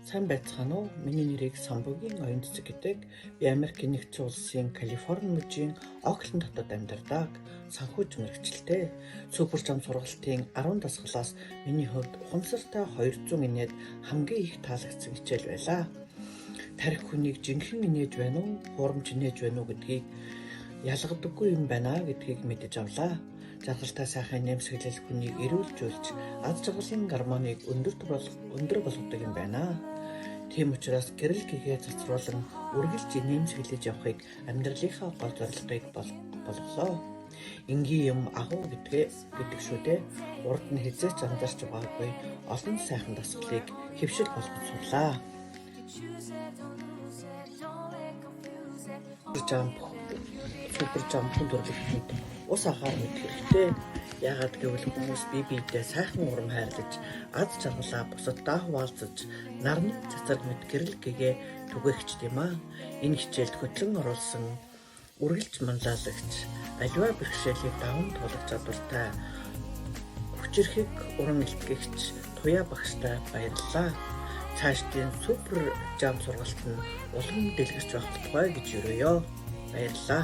Сайн байцгаана уу? Миний нэрийг Самбогийн оюун цэцэг гэдэг. Би Америкийн нэгдсэн улсын Калифорни мужийн Окланд хотод амьдардаг санхүүж мэргэжилтэй. Супер зам сургалтын 10 дасгалаас миний хувьд ухамсартай 200 инээд хамгийн их таалагдсан хичээл байлаа. Тарих хүнийг жинхэнэ инээж байна уу, хуурамч инээж байна уу гэдгийг ялгадаггүй юм байна гэдгийг мэдэж авлаа. Жаргалтай сайхан нэмсэглэл хүнийг эрүүлжүүлж, аз жаргалын гормоныг өндөр болгодог юм байна. Тийм учраас гэрэл гэгээ цацруулан үргэлж нэмсэглэж явахыг амьдралынхаа гол зорилгыг болголоо. Энгийн юм агуу гэдэг шүү дээ. Урд нь хязгаарч анзаарч байгаагүй олон сайхан дасгалыг хэвшил болгож сурлаа. Супер жампын төрлөختөнд ус ахаар мэдэх хэрэгтэй. Яагаад гэвэл хүмүүс бие биедээ сайхан урам хайрлаж, аз жаргалаа бусаддаа хуваалцаж, нарны цацаг мэт гэрэл гэгээ түгээгчд юм аа. Энэ хичээлд хөтлөн оруулсан үргэлж манлайлагч, аливаа бэрхшээлийг даван туулах чадвартай хүчирхэг уран илтгэгч Туяа багштай баярлалаа. Цаашдын супер жам сургалт нь улам дэлгэрч байх тухай гэж өрөөё. Баярлалаа.